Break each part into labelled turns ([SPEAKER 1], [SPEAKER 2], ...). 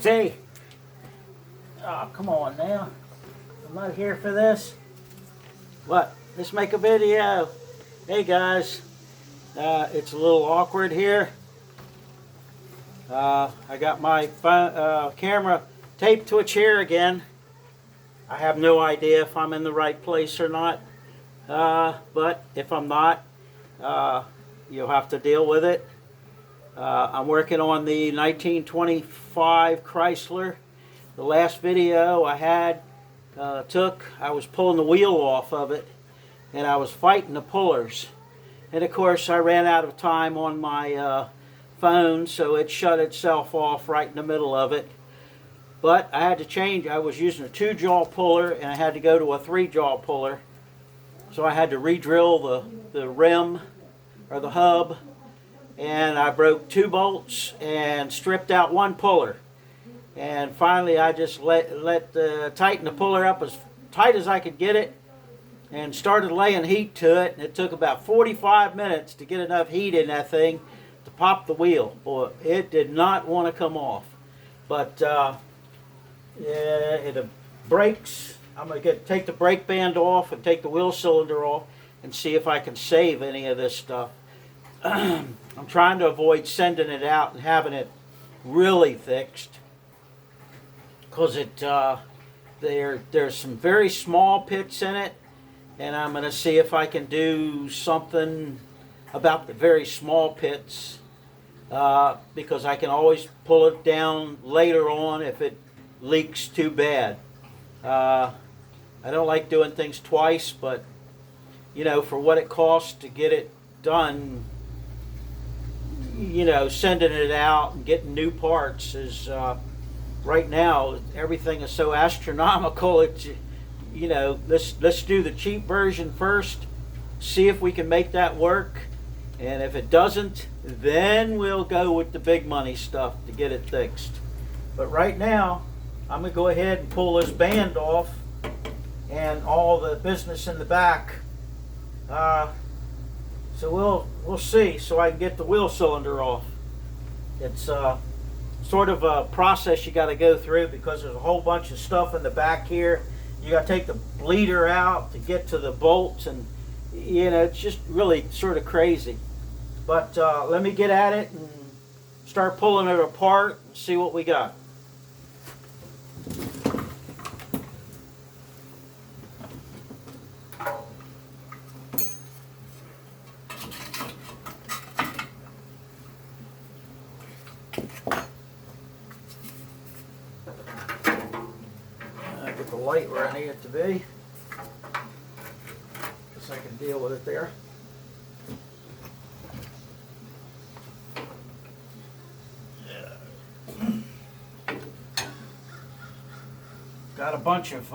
[SPEAKER 1] Say, oh, come on now. I'm not here for this. What? Let's make a video. Hey guys, it's a little awkward here. I got my phone, camera taped to a chair again. I have no idea if I'm in the right place or not. But if I'm not, you'll have to deal with it. I'm working on the 1925 Chrysler. The last video I had I was pulling the wheel off of it, and I was fighting the pullers. And of course I ran out of time on my phone, so it shut itself off right in the middle of it. But I had to change. I was using a 2-jaw puller, and I had to go to a 3-jaw puller. So I had to re-drill the rim, or the hub, and I broke 2 bolts and stripped out 1 puller. And finally I just tighten the puller up as tight as I could get it, and started laying heat to it, and it took about 45 minutes to get enough heat in that thing to pop the wheel. Boy, it did not want to come off. But yeah, it brakes. I'm going to take the brake band off and take the wheel cylinder off and see if I can save any of this stuff. I'm trying to avoid sending it out and having it really fixed, because there's some very small pits in it, and I'm going to see if I can do something about the very small pits, because I can always pull it down later on if it leaks too bad. I don't like doing things twice, but you know, for what it costs to get it done, you know, sending it out and getting new parts is right now everything is so astronomical. It's, you know, let's do the cheap version first, see if we can make that work, and if it doesn't, then we'll go with the big money stuff to get it fixed. But right now I'm gonna go ahead and pull this band off and all the business in the back. So we'll see, so I can get the wheel cylinder off. It's sort of a process you got to go through, because there's a whole bunch of stuff in the back here. You got to take the bleeder out to get to the bolts, and you know, it's just really sort of crazy. But let me get at it and start pulling it apart and see what we got. Get the light where I need it to be, so I can deal with it there. Got a bunch of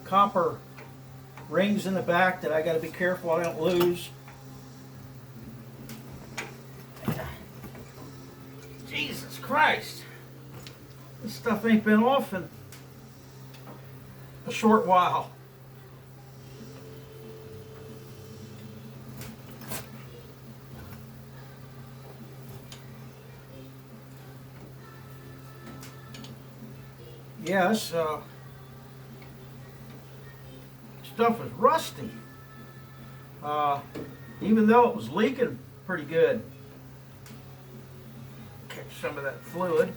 [SPEAKER 1] copper rings in the back that I got to be careful I don't lose. Jesus Christ, this stuff ain't been off in a short while. Yes, stuff is rusty, even though it was leaking pretty good. Catch some of that fluid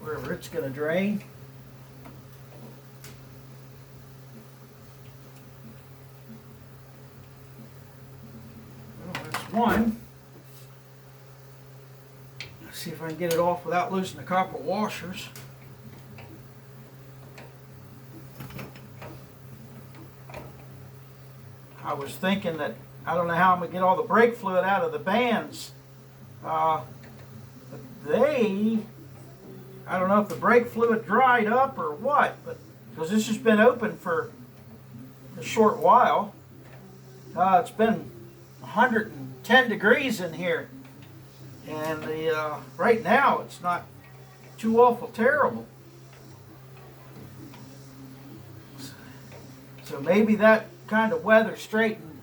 [SPEAKER 1] wherever it's going to drain. Well, that's one. Let's see if I can get it off without losing the copper washers. I was thinking that I don't know how I'm going to get all the brake fluid out of the bands. I don't know if the brake fluid dried up or what, but because this has been open for a short while. It's been 110 degrees in here, and right now it's not too awful terrible. So maybe that kind of weather straightened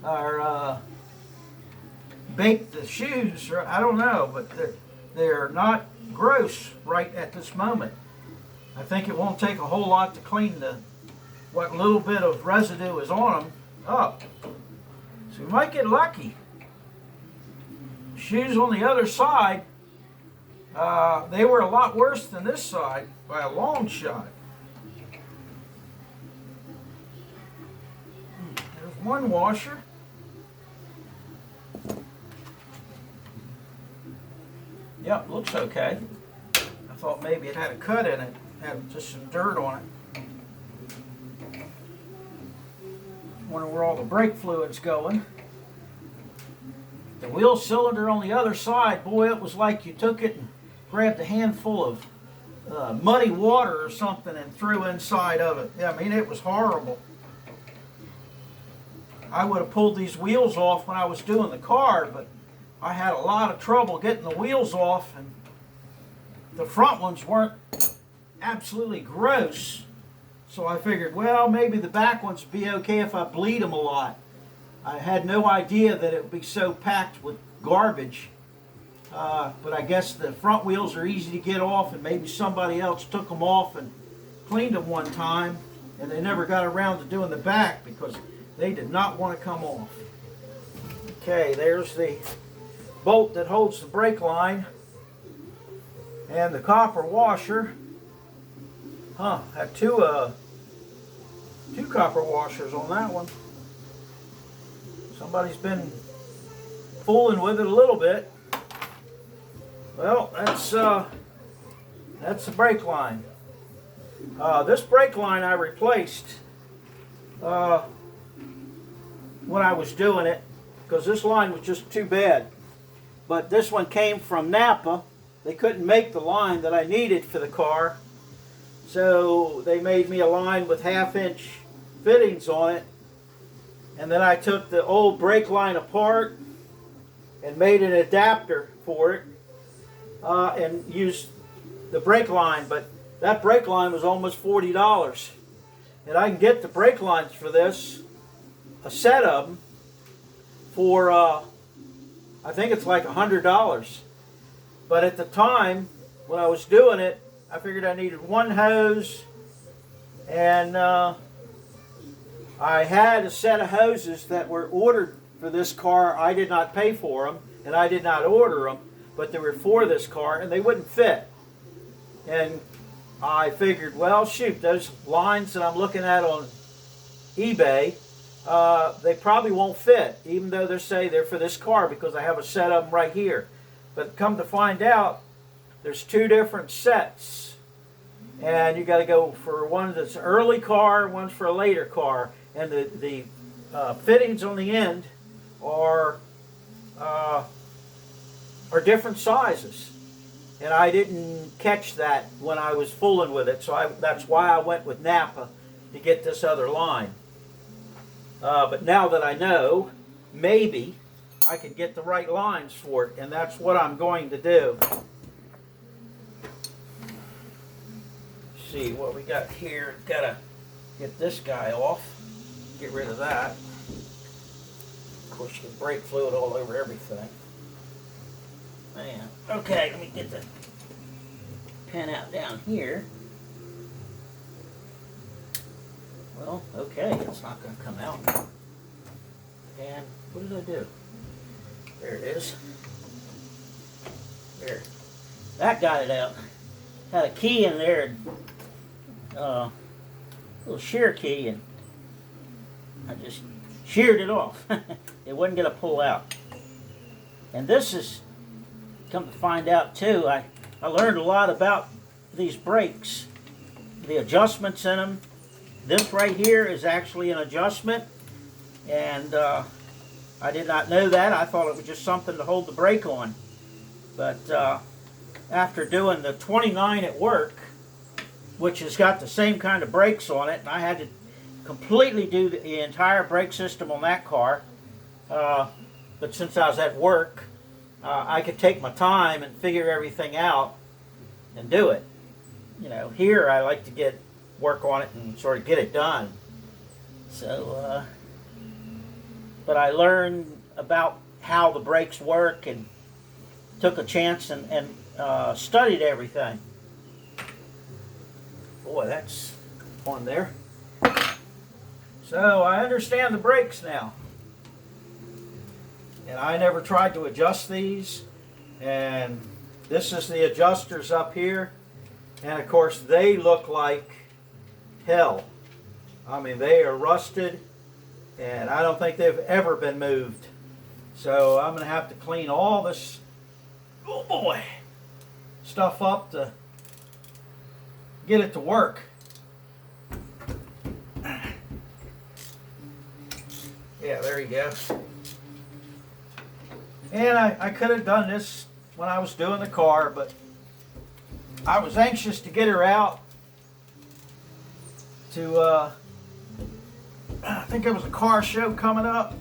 [SPEAKER 1] or bake the shoes, or I don't know, but they're not gross right at this moment. I think it won't take a whole lot to clean what little bit of residue is on them up. So we might get lucky. Shoes on the other side, they were a lot worse than this side by a long shot. There's one washer. Yep, looks okay. I thought maybe it had a cut in it, had just some dirt on it. Wonder where all the brake fluid's going. The wheel cylinder on the other side, boy, it was like you took it and grabbed a handful of muddy water or something and threw inside of it. Yeah, I mean, it was horrible. I would have pulled these wheels off when I was doing the car, but I had a lot of trouble getting the wheels off, and the front ones weren't absolutely gross. So I figured, well, maybe the back ones would be okay if I bleed them a lot. I had no idea that it would be so packed with garbage. But I guess the front wheels are easy to get off, and maybe somebody else took them off and cleaned them one time, and they never got around to doing the back because they did not want to come off. Okay, there's the bolt that holds the brake line and the copper washer. Had two copper washers on that one. Somebody's been fooling with it a little bit. Well, that's the brake line. This brake line I replaced when I was doing it because this line was just too bad. But this one came from Napa. They couldn't make the line that I needed for the car, so they made me a line with 1/2-inch fittings on it. And then I took the old brake line apart and made an adapter for it and used the brake line. But that brake line was almost $40. And I can get the brake lines for this, a set of them, for I think it's like $100. But at the time when I was doing it, I figured I needed one hose, and I had a set of hoses that were ordered for this car. I did not pay for them, and I did not order them, but they were for this car, and they wouldn't fit. And I figured, well, shoot, those lines that I'm looking at on eBay, they probably won't fit, even though they say they're for this car, because I have a set of them right here. But come to find out, there's two different sets. And you got to go for one that's an early car, one's for a later car. And the fittings on the end are different sizes. And I didn't catch that when I was fooling with it. So that's why I went with Napa to get this other line. But now that I know, maybe I could get the right lines for it, and that's what I'm going to do. Let's see what we got here. Gotta get this guy off, get rid of that. Of course, you get brake fluid all over everything. Man, okay, let me get the pen out down here. Well, okay, it's not going to come out. And what did I do? There it is. There. That got it out. Had a key in there, little shear key, and I just sheared it off. It wasn't going to pull out. And this is, come to find out too, I learned a lot about these brakes, the adjustments in them. This right here is actually an adjustment, and I did not know that. I thought it was just something to hold the brake on. But after doing the 29 at work, which has got the same kind of brakes on it, and I had to completely do the entire brake system on that car. But since I was at work, I could take my time and figure everything out and do it. You know, here I like to work on it and sort of get it done. So but I learned about how the brakes work and took a chance and studied everything. Boy, that's on there. So I understand the brakes now. And I never tried to adjust these. And this is the adjusters up here. And of course they look like hell. I mean, they are rusted and I don't think they've ever been moved. So I'm going to have to clean all this, oh boy, stuff up to get it to work. Yeah, there you go. And I could have done this when I was doing the car, but I was anxious to get her out to, I think there was a car show coming up,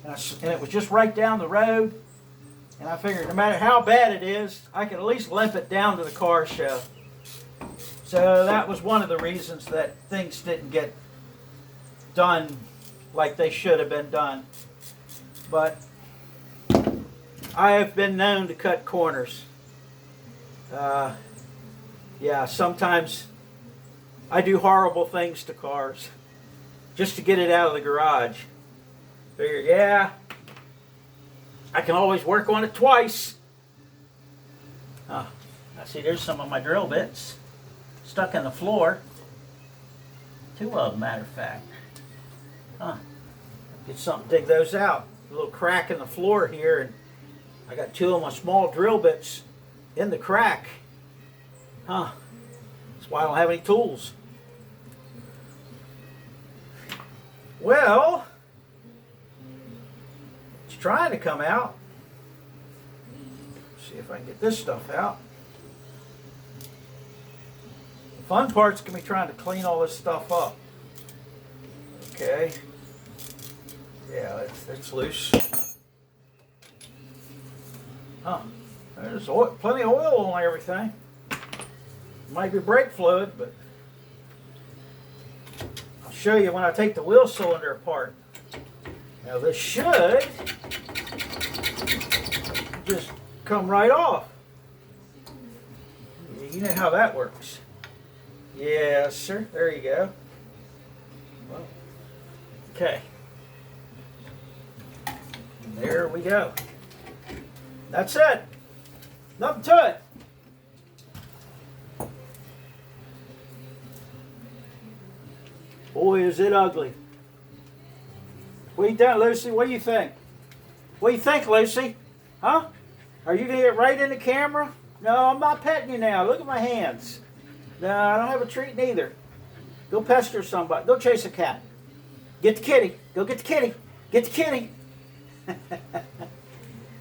[SPEAKER 1] and it was just right down the road. And I figured no matter how bad it is, I could at least limp it down to the car show. So that was one of the reasons that things didn't get done like they should have been done. But I have been known to cut corners. Yeah, sometimes I do horrible things to cars just to get it out of the garage. Figure, yeah, I can always work on it twice. Oh, I see there's some of my drill bits stuck in the floor. 2 of them, matter of fact. Huh. Get something to dig those out. A little crack in the floor here, and I got 2 of my small drill bits in the crack. Huh. That's why I don't have any tools. Well, it's trying to come out. See if I can get this stuff out. The fun part's going to be trying to clean all this stuff up. Okay. Yeah, it's loose. Huh. There's oil, plenty of oil on everything. Might be brake fluid, but I'll show you when I take the wheel cylinder apart. Now this should just come right off. You know how that works. Yes, sir. There you go. Well, okay. There we go. That's it. Nothing to it. Boy, is it ugly. What you done, Lucy? What do you think? What do you think, Lucy? Huh? Are you going to get right in the camera? No, I'm not petting you now. Look at my hands. No, I don't have a treat neither. Go pester somebody. Go chase a cat. Get the kitty. Go get the kitty. Get the kitty.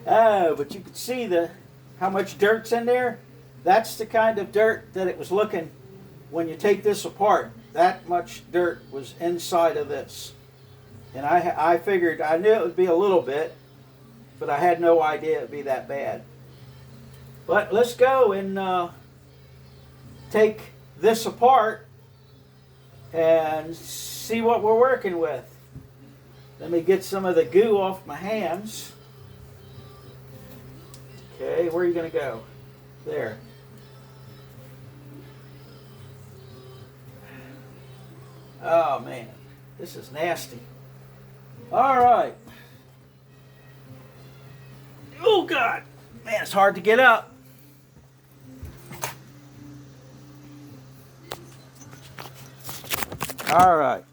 [SPEAKER 1] Oh, but you can see how much dirt's in there. That's the kind of dirt that it was looking when you take this apart. That much dirt was inside of this. And I figured, I knew it would be a little bit, but I had no idea it would be that bad. But let's go and take this apart and see what we're working with. Let me get some of the goo off my hands. Okay, where are you going to go? There. Oh man, this is nasty. All right. Oh God, man, it's hard to get up. All right.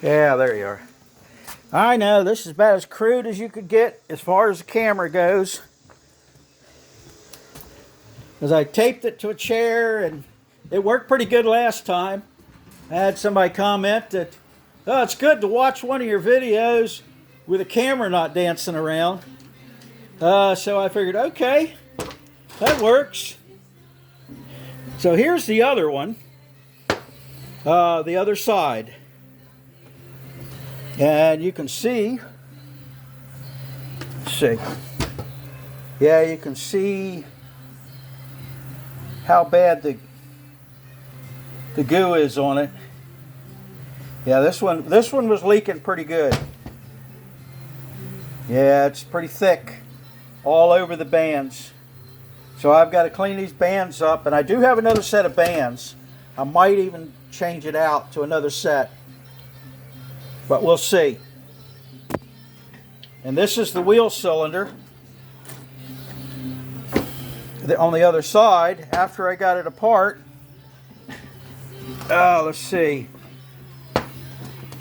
[SPEAKER 1] Yeah, there you are. I know, this is about as crude as you could get as far as the camera goes. Because I taped it to a chair and it worked pretty good last time. I had somebody comment that, oh, it's good to watch one of your videos with a camera not dancing around. So I figured, okay, that works. So here's the other one, the other side. And you can see, let's see, yeah, you can see how bad the the goo is on it. Yeah, this one was leaking pretty good. Yeah, it's pretty thick all over the bands. So I've got to clean these bands up, and I do have another set of bands. I might even change it out to another set, but we'll see. And this is the wheel cylinder. On the other side, after I got it apart, let's see.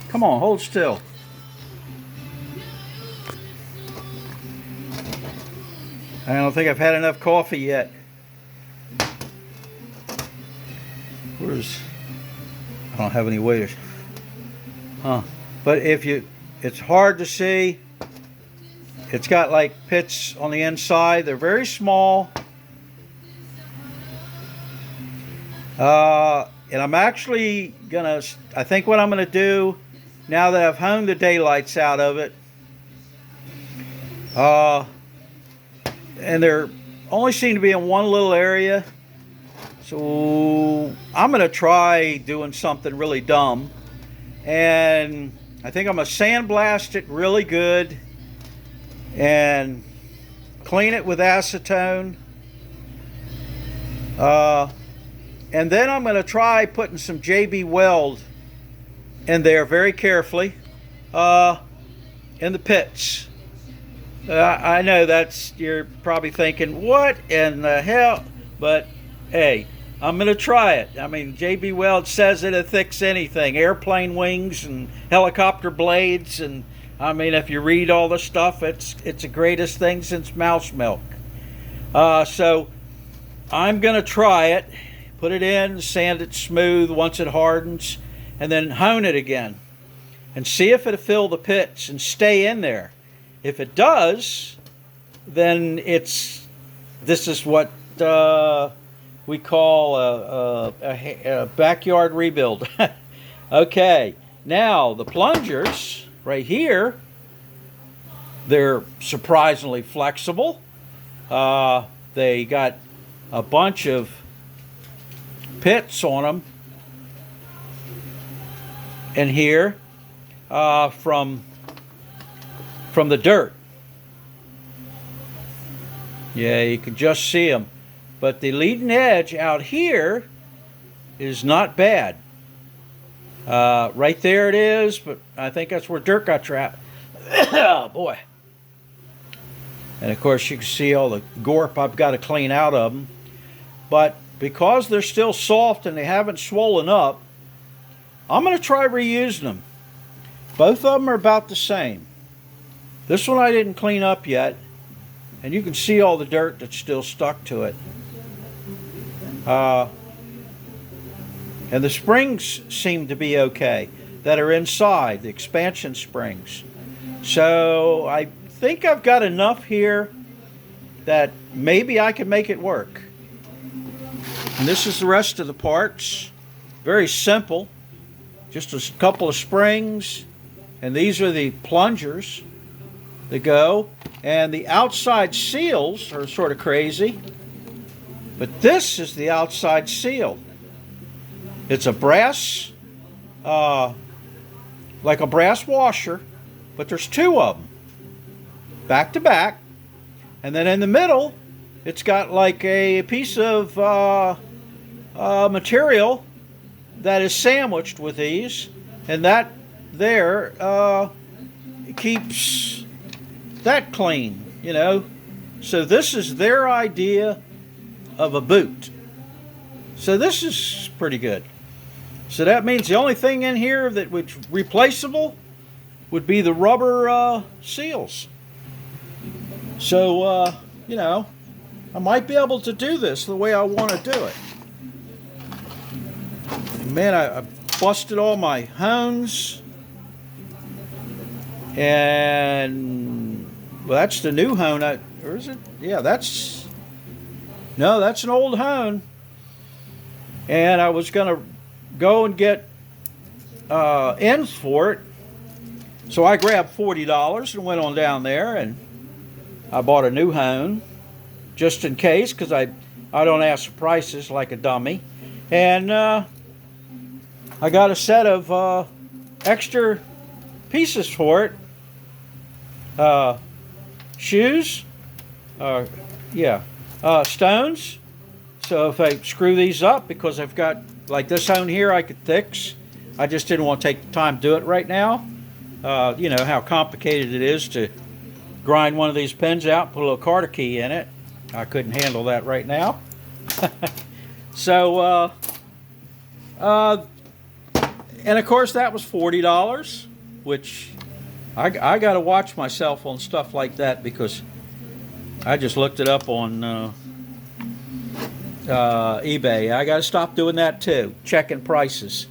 [SPEAKER 1] Come on, hold still. I don't think I've had enough coffee yet. I don't have any way to, but it's hard to see. It's got like pits on the inside. They're very small. And I'm actually I think what I'm gonna do, now that I've honed the daylights out of it, and they're only seem to be in one little area, so I'm gonna try doing something really dumb, and I think I'm gonna sandblast it really good and clean it with acetone, and then I'm going to try putting some JB Weld in there very carefully in the pits. I know you're probably thinking, what in the hell? But hey, I'm going to try it. I mean, JB Weld says it'll fix anything, airplane wings and helicopter blades, and I mean, if you read all the stuff, it's the greatest thing since mouse milk. So I'm going to try it. Put it in, sand it smooth once it hardens, and then hone it again and see if it'll fill the pits and stay in there. If it does, then this is what we call a backyard rebuild. Okay, now the plungers right here, they're surprisingly flexible. They got a bunch of pits on them in here from the dirt. Yeah, you can just see them, but the leading edge out here is not bad. Right there it is, but I think that's where dirt got trapped. Oh boy. And of course you can see all the gorp I've got to clean out of them, but because they're still soft and they haven't swollen up, I'm going to try reusing them. Both of them are about the same. This one I didn't clean up yet, and you can see all the dirt that's still stuck to it. And the springs seem to be okay that are inside, the expansion springs. So I think I've got enough here that maybe I can make it work. And this is the rest of the parts. Very simple. Just a couple of springs. And these are the plungers that go. And the outside seals are sort of crazy. But this is the outside seal. It's a brass, like a brass washer, but there's two of them, back to back. And then in the middle, it's got like a piece of material that is sandwiched with these, and that there keeps that clean, you know. So this is their idea of a boot. So this is pretty good. So that means the only thing in here that would replaceable would be the rubber seals. So you know, I might be able to do this the way I want to do it. Man, I busted all my hones, and well, that's the new hone. Or is it? Yeah, that's an old hone. And I was gonna go and get ends for it, so I grabbed $40 and went on down there and I bought a new hone just in case, because I don't ask for prices like a dummy. And I got a set of extra pieces for it. Shoes, stones. So if I screw these up, because I've got like this on here I could fix. I just didn't want to take the time to do it right now. You know how complicated it is to grind one of these pins out, put a little Carter key in it. I couldn't handle that right now. So, and of course that was $40, which I got to watch myself on stuff like that, because I just looked it up on eBay. I got to stop doing that too, checking prices.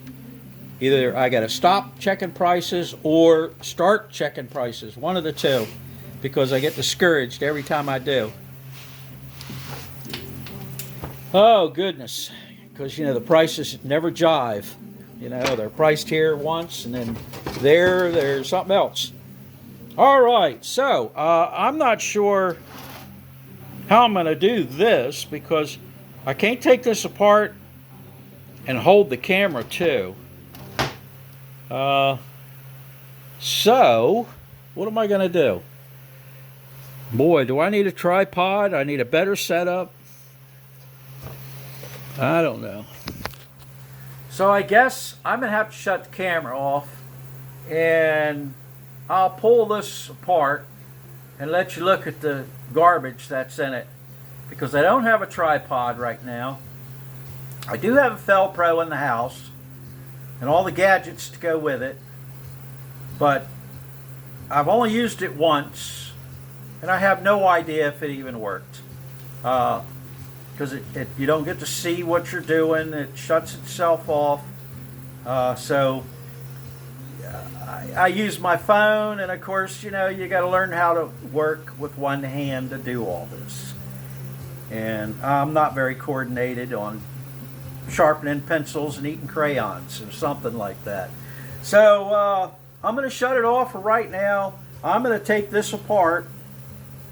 [SPEAKER 1] Either I got to stop checking prices or start checking prices, one of the two, because I get discouraged every time I do. Oh goodness, because you know the prices never jive. You know, they're priced here once and then there's something else. All right, so I'm not sure how I'm going to do this, because I can't take this apart and hold the camera too. So what am I going to do? Boy, do I need a tripod? I need a better setup. I don't know. So I guess I'm going to have to shut the camera off, and I'll pull this apart and let you look at the garbage that's in it, because I don't have a tripod right now. I do have a Fel-Pro in the house and all the gadgets to go with it, but I've only used it once and I have no idea if it even worked, because you don't get to see what you're doing. It shuts itself off. So I use my phone, and of course, you know, you got to learn how to work with one hand to do all this. And I'm not very coordinated on sharpening pencils and eating crayons or something like that. So I'm going to shut it off for right now. I'm going to take this apart,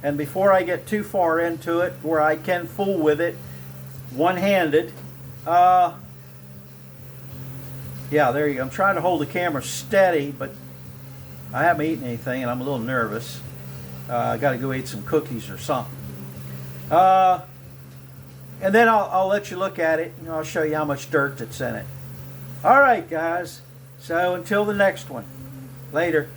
[SPEAKER 1] and before I get too far into it where I can fool with it one-handed, yeah, there you go. I'm trying to hold the camera steady, but I haven't eaten anything and I'm a little nervous. I got to go eat some cookies or something. And then I'll let you look at it, and I'll show you how much dirt that's in it. All right, guys. So until the next one. Later.